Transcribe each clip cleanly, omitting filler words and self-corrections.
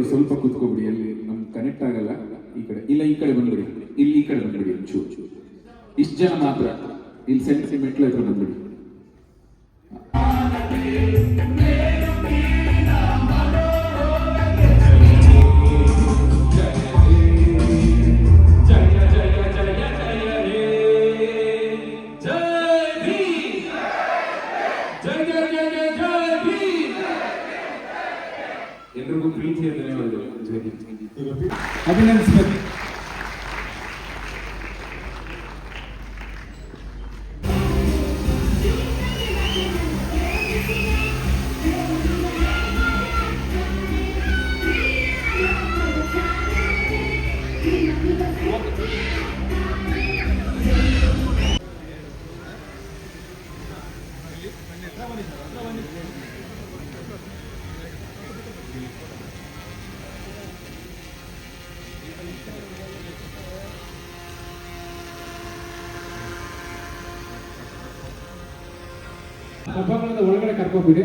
ಸ್ವಲ್ಪ ಕೂತ್ಕೊಬಿಡಿ, ಅಲ್ಲಿ ನಮ್ಗೆ ಕನೆಕ್ಟ್ ಆಗಲ್ಲ. ಈ ಕಡೆ ಇಲ್ಲ, ಈ ಕಡೆ ಬಂದ್ಬಿಡಿ, ಇಲ್ಲಿ ಈ ಕಡೆ ಬಂದ್ಬಿಡಿ. ಇಷ್ಟು ಜನ ಮಾತ್ರ ಇಲ್ಲಿ ಸೆಂಟಿಮೆಂಟ್ಲ ಹತ್ರ ಬಂದ್ಬಿಡಿ. ಎಲ್ರಿಗೂ ಪ್ರೀತಿಯ ಧನ್ಯವಾದಗಳು. ಅಭಿನಂದಿಸಬೇಕು. ಸಭಾಂಗಣದ ಒಳಗಡೆ ಕರ್ಕೊಂಡ್ಬಿಡಿ.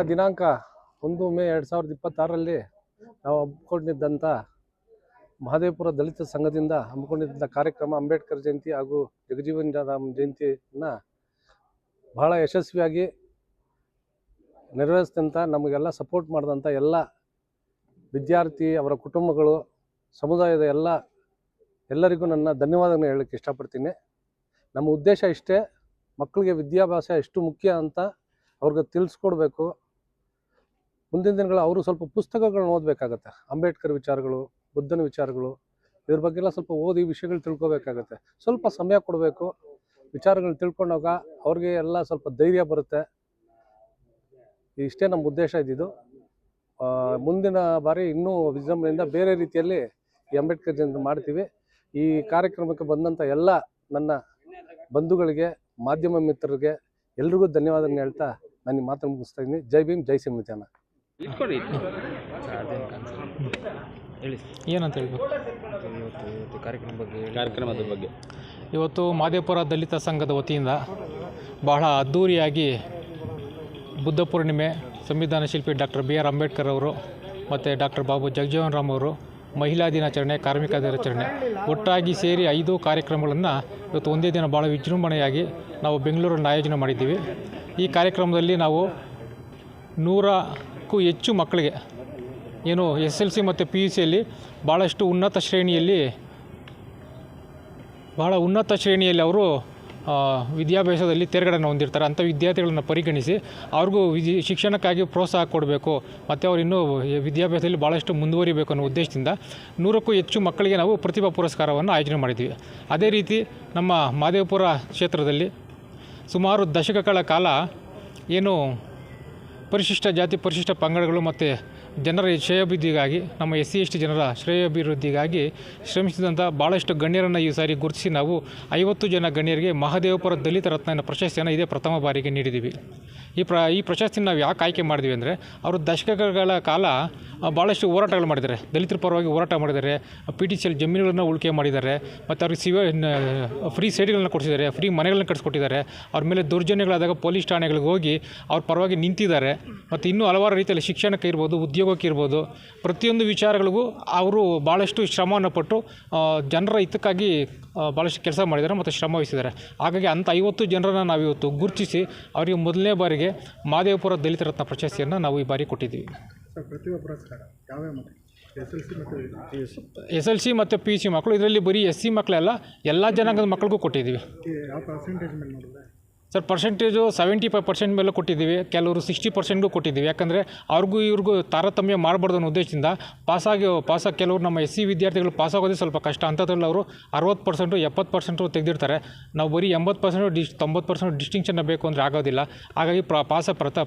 ದಿನಾಂಕ 1 ಮೇ 2026ರಲ್ಲಿ ನಾವು ಹಮ್ಮಿಕೊಂಡಿದ್ದಂಥ ಮಹದೇವಪುರ ದಲಿತ ಸಂಘದಿಂದ ಹಮ್ಮಿಕೊಂಡಿದ್ದ ಕಾರ್ಯಕ್ರಮ ಅಂಬೇಡ್ಕರ್ ಜಯಂತಿ ಹಾಗೂ ಜಗಜೀವನ್ ರಾಮ್ ಜಯಂತಿಯನ್ನು ಬಹಳ ಯಶಸ್ವಿಯಾಗಿ ನೆರವೇರಿಸಿದಂಥ ನಮಗೆಲ್ಲ ಸಪೋರ್ಟ್ ಮಾಡಿದಂಥ ಎಲ್ಲ ವಿದ್ಯಾರ್ಥಿ, ಅವರ ಕುಟುಂಬಗಳು, ಸಮುದಾಯದ ಎಲ್ಲರಿಗೂ ನನ್ನ ಧನ್ಯವಾದಗಳನ್ನು ಹೇಳಕ್ಕೆ ಇಷ್ಟಪಡ್ತೀನಿ. ನಮ್ಮ ಉದ್ದೇಶ ಇಷ್ಟೇ, ಮಕ್ಕಳಿಗೆ ವಿದ್ಯಾಭ್ಯಾಸ ಎಷ್ಟು ಮುಖ್ಯ ಅಂತ ಅವ್ರಿಗೆ ತಿಳಿಸ್ಕೊಡ್ಬೇಕು. ಮುಂದಿನ ದಿನಗಳು ಅವರು ಸ್ವಲ್ಪ ಪುಸ್ತಕಗಳನ್ನ ಓದಬೇಕಾಗತ್ತೆ. ಅಂಬೇಡ್ಕರ್ ವಿಚಾರಗಳು, ಬುದ್ಧನ ವಿಚಾರಗಳು, ಇದ್ರ ಬಗ್ಗೆಲ್ಲ ಸ್ವಲ್ಪ ಓದಿ ವಿಷಯಗಳು ತಿಳ್ಕೊಬೇಕಾಗತ್ತೆ. ಸ್ವಲ್ಪ ಸಮಯ ಕೊಡಬೇಕು. ವಿಚಾರಗಳು ತಿಳ್ಕೊಂಡಾಗ ಅವ್ರಿಗೆ ಎಲ್ಲ ಸ್ವಲ್ಪ ಧೈರ್ಯ ಬರುತ್ತೆ. ಇಷ್ಟೇ ನಮ್ಮ ಉದ್ದೇಶ ಇದ್ದಿದ್ದು. ಮುಂದಿನ ಬಾರಿ ಇನ್ನೂ ವಿಜೃಂಭಣೆಯಿಂದ ಬೇರೆ ರೀತಿಯಲ್ಲಿ ಈ ಅಂಬೇಡ್ಕರ್ ಜಯಂತಿ ಮಾಡ್ತೀವಿ. ಈ ಕಾರ್ಯಕ್ರಮಕ್ಕೆ ಬಂದಂಥ ಎಲ್ಲ ನನ್ನ ಬಂಧುಗಳಿಗೆ, ಮಾಧ್ಯಮ ಮಿತ್ರರಿಗೆ ಎಲ್ರಿಗೂ ಧನ್ಯವಾದಗಳನ್ನು ಹೇಳ್ತಾ ನಾನು ಈ ಮಾತನ್ನು ಮುಗಿಸ್ತಾ ಇದ್ದೀನಿ. ಜೈ ಭೀಮ್, ಜೈ ಸಂವಿಧಾನ. ಏನಂತ ಹೇಳಬೇಕು ಕಾರ್ಯಕ್ರಮದ ಬಗ್ಗೆ? ಇವತ್ತು ಮಹದೇವಪುರ ದಲಿತ ಸಂಘದ ವತಿಯಿಂದ ಬಹಳ ಅದ್ಧೂರಿಯಾಗಿ ಬುದ್ಧ ಪೂರ್ಣಿಮೆ, ಸಂವಿಧಾನ ಶಿಲ್ಪಿ ಡಾಕ್ಟರ್ BR ಅಂಬೇಡ್ಕರ್ ಅವರು ಮತ್ತು ಡಾಕ್ಟರ್ ಬಾಬು ಜಗಜೀವನ್ ರಾಮ್ ಅವರು ಮಹಿಳಾ ದಿನಾಚರಣೆ, ಕಾರ್ಮಿಕ ದಿನಾಚರಣೆ ಒಟ್ಟಾಗಿ ಸೇರಿ 5 ಕಾರ್ಯಕ್ರಮಗಳನ್ನು ಇವತ್ತು ಒಂದೇ ದಿನ ಭಾಳ ವಿಜೃಂಭಣೆಯಾಗಿ ನಾವು ಬೆಂಗಳೂರಲ್ಲಿ ಆಯೋಜನೆ ಮಾಡಿದ್ದೀವಿ. ಈ ಕಾರ್ಯಕ್ರಮದಲ್ಲಿ ನಾವು 100ಕ್ಕೂ ಹೆಚ್ಚು ಮಕ್ಕಳಿಗೆ ಏನು SLC ಮತ್ತು PUCಯಲ್ಲಿ ಭಾಳಷ್ಟು ಉನ್ನತ ಶ್ರೇಣಿಯಲ್ಲಿ ಅವರು ವಿದ್ಯಾಭ್ಯಾಸದಲ್ಲಿ ತೇರ್ಗಡೆಯನ್ನು ಹೊಂದಿರ್ತಾರೆ. ಅಂಥ ವಿದ್ಯಾರ್ಥಿಗಳನ್ನು ಪರಿಗಣಿಸಿ ಅವ್ರಿಗೂ ಶಿಕ್ಷಣಕ್ಕಾಗಿ ಪ್ರೋತ್ಸಾಹ ಕೊಡಬೇಕು ಮತ್ತು ಅವರು ಇನ್ನೂ ವಿದ್ಯಾಭ್ಯಾಸದಲ್ಲಿ ಭಾಳಷ್ಟು ಮುಂದುವರಿಬೇಕು ಅನ್ನೋ ಉದ್ದೇಶದಿಂದ 100ಕ್ಕೂ ಹೆಚ್ಚು ಮಕ್ಕಳಿಗೆ ನಾವು ಪ್ರತಿಭಾ ಪುರಸ್ಕಾರವನ್ನು ಆಯೋಜನೆ ಮಾಡಿದ್ವಿ. ಅದೇ ರೀತಿ ನಮ್ಮ ಮಹದೇವಪುರ ಕ್ಷೇತ್ರದಲ್ಲಿ ಸುಮಾರು ದಶಕಗಳ ಕಾಲ ಏನು ಪರಿಶಿಷ್ಟ ಜಾತಿ, ಪರಿಶಿಷ್ಟ ಪಂಗಡಗಳು ಮತ್ತು ಜನರ ಶ್ರೇಯೋಭಿವೃದ್ಧಿಗಾಗಿ, ನಮ್ಮ SC ST ಜನರ ಶ್ರೇಯೋಭಿವೃದ್ಧಿಗಾಗಿ ಶ್ರಮಿಸಿದಂಥ ಭಾಳಷ್ಟು ಗಣ್ಯರನ್ನು ಈ ಸಾರಿ ಗುರುತಿಸಿ ನಾವು 50 ಜನ ಗಣ್ಯರಿಗೆ ಮಹದೇವಪುರ ದಲಿತ ರತ್ನ ಪ್ರಶಸ್ತಿಯನ್ನು ಇದೇ ಪ್ರಥಮ ಬಾರಿಗೆ ನೀಡಿದ್ದೀವಿ. ಈ ಪ್ರಶಸ್ತಿನ ನಾವು ಯಾಕೆ ಆಯ್ಕೆ ಮಾಡಿದ್ವಿ ಅಂದರೆ ಅವರು ದಶಕಗಳ ಕಾಲ ಭಾಳಷ್ಟು ಹೋರಾಟಗಳು ಮಾಡಿದ್ದಾರೆ. ದಲಿತರ ಪರವಾಗಿ ಹೋರಾಟ ಮಾಡಿದ್ದಾರೆ. PTCL ಜಮೀನುಗಳನ್ನು ಉಳಿಕೆ ಮಾಡಿದ್ದಾರೆ. ಮತ್ತು ಅವ್ರಿಗೆ ಫ್ರೀ ಸೈಟ್ಗಳನ್ನ ಕೊಡಿಸಿದ್ದಾರೆ, ಫ್ರೀ ಮನೆಗಳನ್ನ ಕಟ್ಸ್ಕೊಟ್ಟಿದ್ದಾರೆ. ಅವ್ರ ಮೇಲೆ ದೌರ್ಜನ್ಯಗಳಾದಾಗ ಪೊಲೀಸ್ ಠಾಣೆಗಳಿಗೆ ಹೋಗಿ ಅವ್ರ ಪರವಾಗಿ ನಿಂತಿದ್ದಾರೆ. ಮತ್ತು ಇನ್ನೂ ಹಲವಾರು ರೀತಿಯಲ್ಲಿ ಶಿಕ್ಷಣಕ್ಕೆ ಇರ್ಬೋದು, ಉದ್ಯೋಗಕ್ಕೆ ಇರ್ಬೋದು, ಪ್ರತಿಯೊಂದು ವಿಚಾರಗಳಿಗೂ ಅವರು ಭಾಳಷ್ಟು ಶ್ರಮವನ್ನು ಪಟ್ಟು ಜನರ ಹಿತಕ್ಕಾಗಿ ಭಾಳಷ್ಟು ಕೆಲಸ ಮಾಡಿದ್ದಾರೆ ಮತ್ತು ಶ್ರಮ ವಹಿಸಿದ್ದಾರೆ. ಹಾಗಾಗಿ ಅಂಥ 50 ಜನರನ್ನು ನಾವಿವತ್ತು ಗುರುತಿಸಿ ಅವರಿಗೆ ಮೊದಲನೇ ಬಾರಿಗೆ ಮಹದೇವಪುರ ದಲಿತ ರತ್ನ ಪ್ರಶಸ್ತಿಯನ್ನು ನಾವು ಈ ಬಾರಿ ಕೊಟ್ಟಿದ್ದೀವಿ. ಪ್ರತಿಭಾ ಪುರಸ್ಕಾರ ಯಾವ್ಯಾವ SLC ಮತ್ತು PUC ಮಕ್ಕಳು, ಇದರಲ್ಲಿ ಬರೀ SC ಮಕ್ಕಳೆಲ್ಲ, ಎಲ್ಲ ಜನಾಂಗದ ಮಕ್ಕಳಿಗೂ ಕೊಟ್ಟಿದ್ದೀವಿ. ಯಾವ ಪರ್ಸೆಂಟೇಜ್ ಮೇಲೆ ನೋಡಿದ್ರೆ ಸರ್ ಪರ್ಸೆಂಟೇಜು 75% ಮೇಲೆ ಕೊಟ್ಟಿದ್ದೀವಿ. ಕೆಲವರು 60%ಗೂ ಕೊಟ್ಟಿದ್ದೀವಿ. ಯಾಕಂದರೆ ಅವ್ರಿಗೂ ಇವ್ರಿಗೂ ತಾರತಮ್ಯ ಮಾಡಬಾರ್ದು ಅನ್ನೋ ಉದ್ದೇಶದಿಂದ ಪಾಸಾಗಿ ಕೆಲವರು ನಮ್ಮ SC ವಿದ್ಯಾರ್ಥಿಗಳು ಪಾಸಾಗೋದೇ ಸ್ವಲ್ಪ ಕಷ್ಟ. ಅಂಥದ್ರಲ್ಲಿ ಅವರು 60%, 70% ತೆಗೆದಿರ್ತಾರೆ. ನಾವು ಬರೀ 80%, 90% ಡಿಸ್ಟಿಂಕ್ಷನ್ ಬೇಕು ಅಂದರೆ ಆಗೋದಿಲ್ಲ. ಹಾಗಾಗಿ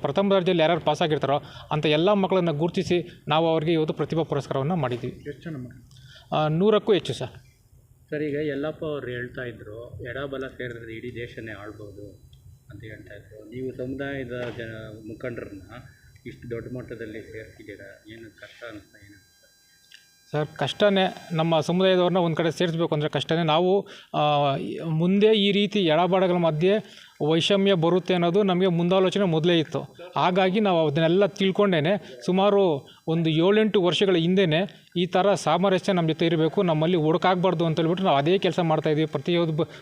ಪ್ರಥಮ ದರ್ಜೆಯಲ್ಲಿ ಯಾರ್ಯಾರು ಪಾಸಾಗಿರ್ತಾರೋ ಅಂಥ ಎಲ್ಲ ಮಕ್ಕಳನ್ನು ಗುರುತಿಸಿ ನಾವು ಅವರಿಗೆ ಇವತ್ತು ಪ್ರತಿಭಾ ಪುರಸ್ಕಾರವನ್ನು ಮಾಡಿದ್ದೀವಿ. ಎಷ್ಟು ಜನ ಮಕ್ಕಳು? 100ಕ್ಕೂ ಹೆಚ್ಚು ಸರ್. ಸರ್, ಈಗ ಯಲ್ಲಪ್ಪ ಅವ್ರು ಹೇಳ್ತಾ ಇದ್ರು, ಎಡಬಲ ಸೇರಿದ್ರೆ ಇಡೀ ದೇಶನೇ ಆಳ್ಬೋದು ಅಂತ ಹೇಳ್ತಾ ಇದ್ರು. ನೀವು ಸಮುದಾಯದ ಮುಖಂಡರನ್ನ ಇಷ್ಟು ದೊಡ್ಡ ಮಟ್ಟದಲ್ಲಿ ಸೇರಿಸಿದ್ದೀರಾ, ಏನು ಕಷ್ಟ ಅನಿಸ್ತಾ ಏನು? ಸರ್ ಕಷ್ಟನೇ, ನಮ್ಮ ಸಮುದಾಯದವ್ರನ್ನ ಒಂದು ಕಡೆ ಸೇರಿಸ್ಬೇಕು ಅಂದರೆ ಕಷ್ಟನೇ. ನಾವು ಮುಂದೆ ಈ ರೀತಿ ಎಡಬಾಡಗಳ ಮಧ್ಯೆ ವೈಷಮ್ಯ ಬರುತ್ತೆ ಅನ್ನೋದು ನಮಗೆ ಮುಂದಾಲೋಚನೆ ಮೊದಲೇ ಇತ್ತು. ಹಾಗಾಗಿ ನಾವು ಅದನ್ನೆಲ್ಲ ತಿಳ್ಕೊಂಡೇ ಸುಮಾರು ಒಂದು 7-8 ವರ್ಷಗಳ ಹಿಂದೆಯೇ ಈ ಥರ ಸಾಮರಸ್ಯ ನಮ್ಮ ಜೊತೆ ಇರಬೇಕು, ನಮ್ಮಲ್ಲಿ ಹುಡುಕಾಗಬಾರ್ದು ಅಂತ ಹೇಳ್ಬಿಟ್ಟು ನಾವು ಅದೇ ಕೆಲಸ ಮಾಡ್ತಾಯಿದ್ವಿ.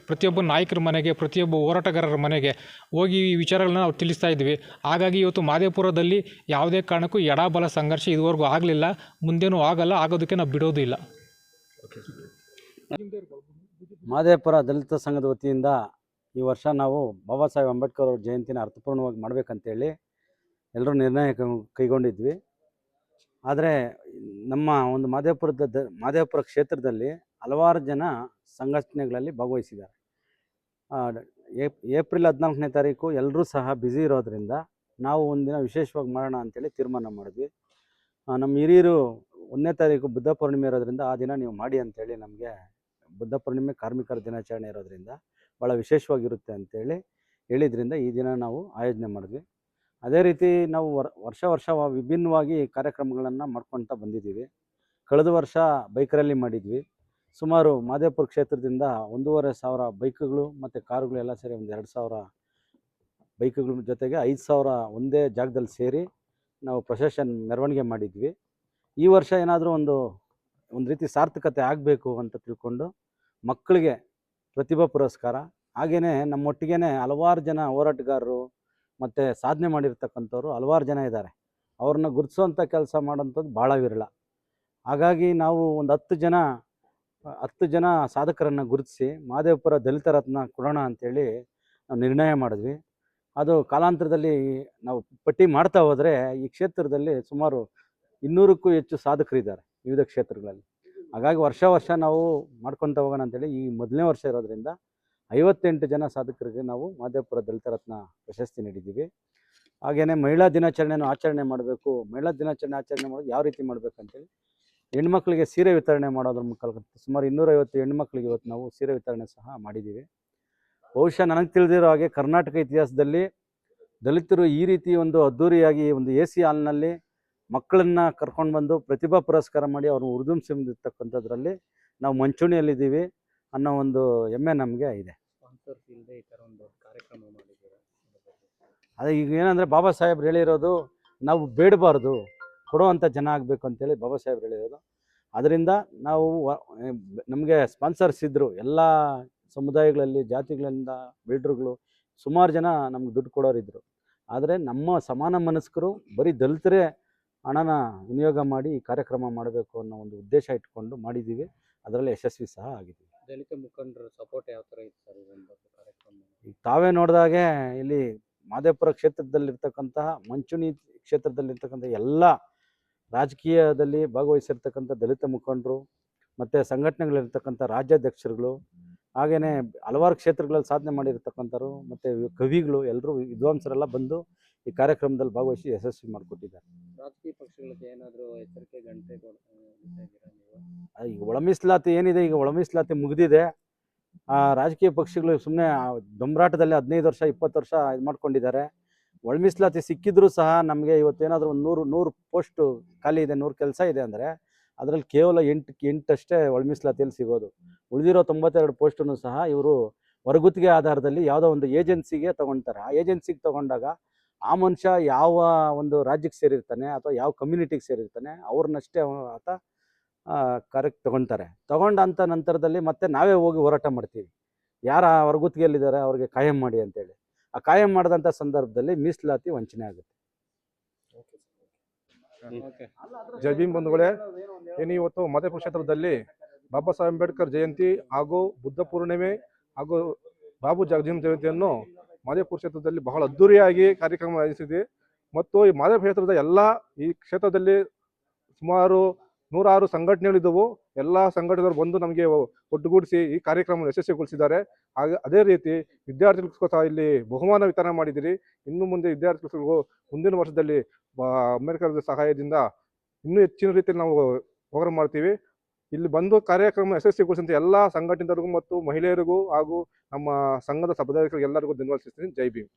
ಪ್ರತಿಯೊಬ್ಬ ನಾಯಕರ ಮನೆಗೆ, ಪ್ರತಿಯೊಬ್ಬ ಹೋರಾಟಗಾರರ ಮನೆಗೆ ಹೋಗಿ ಈ ವಿಚಾರಗಳನ್ನ ನಾವು ತಿಳಿಸ್ತಾ ಇದ್ವಿ. ಹಾಗಾಗಿ ಇವತ್ತು ಮಹದೇವಪುರದಲ್ಲಿ ಯಾವುದೇ ಕಾರಣಕ್ಕೂ ಎಡಬಲ ಸಂಘರ್ಷ ಇದುವರೆಗೂ ಆಗಲಿಲ್ಲ, ಮುಂದೇನೂ ಆಗಲ್ಲ, ಆಗೋದಕ್ಕೆ ನಾವು ಬಿಡೋದು ಇಲ್ಲ. ಮಹದೇವಪುರ ದಲಿತ ಸಂಘದ ವತಿಯಿಂದ ಈ ವರ್ಷ ನಾವು ಬಾಬಾ ಸಾಹೇಬ್ ಅಂಬೇಡ್ಕರ್ ಅವ್ರ ಜಯಂತಿನ ಅರ್ಥಪೂರ್ಣವಾಗಿ ಮಾಡಬೇಕಂತೇಳಿ ಎಲ್ಲರೂ ನಿರ್ಣಯ ಕೈಗೊಂಡಿದ್ವಿ. ಆದರೆ ನಮ್ಮ ಒಂದು ಮಹದೇವಪುರ ಕ್ಷೇತ್ರದಲ್ಲಿ ಹಲವಾರು ಜನ ಸಂಘಟನೆಗಳಲ್ಲಿ ಭಾಗವಹಿಸಿದ್ದಾರೆ. ಏಪ್ರಿಲ್ 14ನೇ ತಾರೀಕು ಎಲ್ಲರೂ ಸಹ ಬ್ಯುಸಿ ಇರೋದ್ರಿಂದ ನಾವು ಒಂದಿನ ವಿಶೇಷವಾಗಿ ಮಾಡೋಣ ಅಂತೇಳಿ ತೀರ್ಮಾನ ಮಾಡಿದ್ವಿ. ನಮ್ಮ ಹಿರಿಯರು 1ನೇ ತಾರೀಕು ಬುದ್ಧ ಪೂರ್ಣಿಮೆ ಇರೋದ್ರಿಂದ ಆ ದಿನ ನೀವು ಮಾಡಿ ಅಂತೇಳಿ, ನಮಗೆ ಬುದ್ಧ ಪೂರ್ಣಿಮೆ ಕಾರ್ಮಿಕರ ದಿನಾಚರಣೆ ಇರೋದ್ರಿಂದ ಭಾಳ ವಿಶೇಷವಾಗಿರುತ್ತೆ ಅಂತೇಳಿ ಹೇಳಿದ್ರಿಂದ ಈ ದಿನ ನಾವು ಆಯೋಜನೆ ಮಾಡಿದ್ವಿ. ಅದೇ ರೀತಿ ನಾವು ವರ್ಷ ವಿಭಿನ್ನವಾಗಿ ಕಾರ್ಯಕ್ರಮಗಳನ್ನು ಮಾಡ್ಕೊಳ್ತಾ ಬಂದಿದ್ದೀವಿ. ಕಳೆದ ವರ್ಷ ಬೈಕ್ ರ್ಯಾಲಿ ಮಾಡಿದ್ವಿ. ಸುಮಾರು ಮಹದೇವಪುರ ಕ್ಷೇತ್ರದಿಂದ 1,500 ಬೈಕ್ಗಳು ಮತ್ತು ಕಾರುಗಳು ಎಲ್ಲ ಸೇರಿ ಒಂದು 2,000 ಬೈಕ್ಗಳ ಜೊತೆಗೆ 5,000 ಒಂದೇ ಜಾಗದಲ್ಲಿ ಸೇರಿ ನಾವು ಪ್ರೊಸೆಷನ್ ಮೆರವಣಿಗೆ ಮಾಡಿದ್ವಿ. ಈ ವರ್ಷ ಏನಾದರೂ ಒಂದು ರೀತಿ ಸಾರ್ಥಕತೆ ಆಗಬೇಕು ಅಂತ ತಿಳ್ಕೊಂಡು ಮಕ್ಕಳಿಗೆ ಪ್ರತಿಭಾ ಪುರಸ್ಕಾರ, ಹಾಗೆಯೇ ನಮ್ಮೊಟ್ಟಿಗೆ ಹಲವಾರು ಜನ ಹೋರಾಟಗಾರರು ಮತ್ತು ಸಾಧನೆ ಮಾಡಿರ್ತಕ್ಕಂಥವ್ರು ಹಲವಾರು ಜನ ಇದ್ದಾರೆ. ಅವ್ರನ್ನ ಗುರುತಿಸೋಂಥ ಕೆಲಸ ಮಾಡೋಂಥದ್ದು ಭಾಳ ವಿರಳ. ಹಾಗಾಗಿ ನಾವು ಒಂದು 10 ಜನ ಸಾಧಕರನ್ನು ಗುರುತಿಸಿ ಮಹದೇವಪುರ ದಲಿತ ರತ್ನ ಕೊಡೋಣ ಅಂಥೇಳಿ ನಾವು ನಿರ್ಣಯ ಮಾಡಿದ್ವಿ. ಅದು ಕಾಲಾಂತರದಲ್ಲಿ ನಾವು ಪಟ್ಟಿ ಮಾಡ್ತಾ ಹೋದರೆ ಈ ಕ್ಷೇತ್ರದಲ್ಲಿ ಸುಮಾರು 200ಕ್ಕೂ ಹೆಚ್ಚು ಸಾಧಕರಿದ್ದಾರೆ ವಿವಿಧ ಕ್ಷೇತ್ರಗಳಲ್ಲಿ. ಹಾಗಾಗಿ ವರ್ಷ ನಾವು ಮಾಡ್ಕೊತ ಹೋಗೋಣ ಅಂತೇಳಿ ಈ ಮೊದಲನೇ ವರ್ಷ ಇರೋದ್ರಿಂದ 58 ಜನ ಸಾಧಕರಿಗೆ ನಾವು ಮಹದೇವಪುರ ದಲಿತ ರತ್ನ ಪ್ರಶಸ್ತಿ ನೀಡಿದ್ದೀವಿ. ಹಾಗೆಯೇ ಮಹಿಳಾ ದಿನಾಚರಣೆಯನ್ನು ಆಚರಣೆ ಮಾಡಬೇಕು. ಮಹಿಳಾ ದಿನಾಚರಣೆ ಆಚರಣೆ ಮಾಡೋದು ಯಾವ ರೀತಿ ಮಾಡಬೇಕಂತೇಳಿ ಹೆಣ್ಮಕ್ಳಿಗೆ ಸೀರೆ ವಿತರಣೆ ಮಾಡೋದ್ರ ಮುಖಾಂತರ ಸುಮಾರು 250 ಹೆಣ್ಮಕ್ಳಿಗೆ ಇವತ್ತು ನಾವು ಸೀರೆ ವಿತರಣೆ ಸಹ ಮಾಡಿದ್ದೀವಿ. ಬಹುಶಃ ನನಗೆ ತಿಳಿದಿರೋ ಹಾಗೆ ಕರ್ನಾಟಕ ಇತಿಹಾಸದಲ್ಲಿ ದಲಿತರು ಈ ರೀತಿ ಒಂದು ಅದ್ಧೂರಿಯಾಗಿ ಒಂದು AC ಹಾಲ್ನಲ್ಲಿ ಮಕ್ಕಳನ್ನು ಕರ್ಕೊಂಡು ಬಂದು ಪ್ರತಿಭಾ ಪುರಸ್ಕಾರ ಮಾಡಿ ಅವ್ರನ್ನ ಹುರಿದುಂಬಿಸಿರ್ತಕ್ಕಂಥದ್ರಲ್ಲಿ ನಾವು ಮುಂಚೂಣಿಯಲ್ಲಿದ್ದೀವಿ ಅನ್ನೋ ಒಂದು ಹೆಮ್ಮೆ ನಮಗೆ ಇದೆ. ಈ ಥರ ಒಂದು ಕಾರ್ಯಕ್ರಮ ಮಾಡಿದ್ದೀರಾ? ಅದೇ ಈಗ ಏನಂದರೆ ಬಾಬಾ ಸಾಹೇಬ್ರು ಹೇಳಿರೋದು, ನಾವು ಬೇಡಬಾರ್ದು, ಕೊಡುವಂಥ ಜನ ಆಗಬೇಕು ಅಂತೇಳಿ ಬಾಬಾ ಸಾಹೇಬ್ರು ಹೇಳಿರೋದು. ಅದರಿಂದ ನಾವು ನಮಗೆ ಸ್ಪಾನ್ಸರ್ಸ್ ಇದ್ದರು, ಎಲ್ಲ ಸಮುದಾಯಗಳಲ್ಲಿ ಜಾತಿಗಳಿಂದ ಬಿಲ್ಡ್ರುಗಳು ಸುಮಾರು ಜನ ನಮ್ಗೆ ದುಡ್ಡು ಕೊಡೋರಿದ್ದರು. ಆದರೆ ನಮ್ಮ ಸಮಾನ ಮನಸ್ಕರು ಬರೀ ದಲಿತರೇ ಹಣನ ವಿನಿಯೋಗ ಮಾಡಿ ಈ ಕಾರ್ಯಕ್ರಮ ಮಾಡಬೇಕು ಅನ್ನೋ ಒಂದು ಉದ್ದೇಶ ಇಟ್ಕೊಂಡು ಮಾಡಿದ್ದೀವಿ. ಅದರಲ್ಲಿ ಯಶಸ್ವಿ ಸಹ ಆಗಿದ್ದೀವಿ. ದಲಿತ ಮುಖಂಡರ ಸಪೋರ್ಟ್ ಯಾವ ಥರ ಇತ್ತು ಸರ್ ಇದೊಂದು ಕಾರ್ಯಕ್ರಮ? ಈಗ ತಾವೇ ನೋಡಿದಾಗೆ ಇಲ್ಲಿ ಮಹದೇವಪುರ ಕ್ಷೇತ್ರದಲ್ಲಿರ್ತಕ್ಕಂತಹ ಮುಂಚೂಣಿ ಕ್ಷೇತ್ರದಲ್ಲಿರ್ತಕ್ಕಂಥ ಎಲ್ಲ ರಾಜಕೀಯದಲ್ಲಿ ಭಾಗವಹಿಸಿರ್ತಕ್ಕಂಥ ದಲಿತ ಮುಖಂಡರು ಮತ್ತು ಸಂಘಟನೆಗಳಿರ್ತಕ್ಕಂಥ ರಾಜ್ಯಾಧ್ಯಕ್ಷರುಗಳು, ಹಾಗೆಯೇ ಹಲವಾರು ಕ್ಷೇತ್ರಗಳಲ್ಲಿ ಸಾಧನೆ ಮಾಡಿರ್ತಕ್ಕಂಥವ್ರು ಮತ್ತು ಕವಿಗಳು, ಎಲ್ಲರೂ ವಿದ್ವಾಂಸರೆಲ್ಲ ಬಂದು ಈ ಕಾರ್ಯಕ್ರಮದಲ್ಲಿ ಭಾಗವಹಿಸಿ ಯಶಸ್ವಿ ಮಾಡಿಕೊಟ್ಟಿದ್ದಾರೆ. ರಾಜಕೀಯ ಪಕ್ಷಗಳಿಗೆ ಏನಾದರೂ ಎಚ್ಚರಿಕೆ ಗಂಟೆ ಈಗ ಒಳ ಮೀಸಲಾತಿ ಏನಿದೆ, ಈಗ ಒಳ ಮೀಸಲಾತಿ ಮುಗಿದಿದೆ. ರಾಜಕೀಯ ಪಕ್ಷಗಳು ಸುಮ್ಮನೆ ದೊಂಬರಾಟದಲ್ಲಿ 15 ವರ್ಷ 20 ವರ್ಷ ಇದು ಮಾಡ್ಕೊಂಡಿದ್ದಾರೆ. ಒಳ ಮೀಸಲಾತಿ ಸಿಕ್ಕಿದ್ರೂ ಸಹ ನಮಗೆ ಇವತ್ತೇನಾದರೂ ಒಂದು 100 ಪೋಸ್ಟು ಖಾಲಿ ಇದೆ, 100 ಕೆಲಸ ಇದೆ ಅಂದರೆ ಅದರಲ್ಲಿ ಕೇವಲ 8 ಅಷ್ಟೇ ಒಳ ಮೀಸಲಾತಿಯಲ್ಲಿ ಸಿಗೋದು. ಉಳಿದಿರೋ 92 ಪೋಸ್ಟನ್ನು ಸಹ ಇವರು ಹೊರಗುತ್ತಿಗೆ ಆಧಾರದಲ್ಲಿ ಯಾವುದೋ ಒಂದು ಏಜೆನ್ಸಿಗೆ ತೊಗೊಳ್ತಾರೆ. ಆ ಏಜೆನ್ಸಿಗೆ ತೊಗೊಂಡಾಗ ಆ ಮನುಷ್ಯ ಯಾವ ಒಂದು ರಾಜ್ಯಕ್ಕೆ ಸೇರಿರ್ತಾನೆ ಅಥವಾ ಯಾವ ಕಮ್ಯುನಿಟಿಗೆ ಸೇರಿರ್ತಾನೆ ಅವ್ರನ್ನಷ್ಟೇ ಆತ ಕರೆಕ್ಟ್ ತೊಗೊಳ್ತಾರೆ. ತೊಗೊಂಡಂಥ ನಂತರದಲ್ಲಿ ಮತ್ತೆ ನಾವೇ ಹೋಗಿ ಹೋರಾಟ ಮಾಡ್ತೀವಿ, ಯಾರ ಹೊರಗುತ್ತಿಗೆಯಲ್ಲಿದ್ದಾರೆ ಅವ್ರಿಗೆ ಕಾಯಂ ಮಾಡಿ ಅಂತೇಳಿ. ಆ ಕಾಯಂ ಮಾಡಿದಂಥ ಸಂದರ್ಭದಲ್ಲಿ ಮೀಸಲಾತಿ ವಂಚನೆ ಆಗುತ್ತೆ. ಜೈ ಭೀಮ್ ಬಂಧುಗಳೇ, ಏನು ಇವತ್ತು ಮಾದೇಪುರ ಕ್ಷೇತ್ರದಲ್ಲಿ ಬಾಬಾ ಸಾಹೇಬ್ ಅಂಬೇಡ್ಕರ್ ಜಯಂತಿ ಹಾಗೂ ಬುದ್ಧ ಪೂರ್ಣಿಮೆ ಹಾಗೂ ಬಾಬು ಜಗಜೀವನ್ ಜಯಂತಿಯನ್ನು ಮಾದೇಪುರ ಕ್ಷೇತ್ರದಲ್ಲಿ ಬಹಳ ಅದ್ದೂರಿಯಾಗಿ ಕಾರ್ಯಕ್ರಮ ನಡೆಸಿದೆ. ಮತ್ತು ಈ ಮಾದೇಪುರ ಕ್ಷೇತ್ರದ ಈ ಕ್ಷೇತ್ರದಲ್ಲಿ ಸುಮಾರು 106 ಸಂಘಟನೆಗಳಿದ್ದವು. ಎಲ್ಲ ಸಂಘಟನೆಗಳು ಬಂದು ನಮಗೆ ಒಟ್ಟುಗೂಡಿಸಿ ಈ ಕಾರ್ಯಕ್ರಮವನ್ನು ಯಶಸ್ವಿಗೊಳಿಸಿದ್ದಾರೆ. ಅದೇ ರೀತಿ ವಿದ್ಯಾರ್ಥಿಗಳಿಗೂ ಸಹ ಇಲ್ಲಿ ಬಹುಮಾನ ವಿತರಣೆ ಮಾಡಿದ್ದೀರಿ. ಇನ್ನು ಮುಂದೆ ವಿದ್ಯಾರ್ಥಿಗಳಿಗೂ ಮುಂದಿನ ವರ್ಷದಲ್ಲಿ ಅಂಬೇಡ್ಕರ್ ಸಹಾಯದಿಂದ ಇನ್ನೂ ಹೆಚ್ಚಿನ ರೀತಿಯಲ್ಲಿ ನಾವು ಪ್ರೋಗ್ರಾಮ್ ಮಾಡ್ತೀವಿ. ಇಲ್ಲಿ ಬಂದು ಕಾರ್ಯಕ್ರಮ ಯಶಸ್ವಿಗೊಳಿಸಿದಂಥ ಎಲ್ಲ ಸಂಘಟನೆಗಳಿಗೂ ಮತ್ತು ಮಹಿಳೆಯರಿಗೂ ಹಾಗೂ ನಮ್ಮ ಸಂಘದ ಪದಾಧಿಕಾರಿಗಳಿಗೂ ಎಲ್ಲರಿಗೂ ಧನ್ಯವಾದಿಸ್ತೀನಿ. ಜೈ ಭೀಮ್.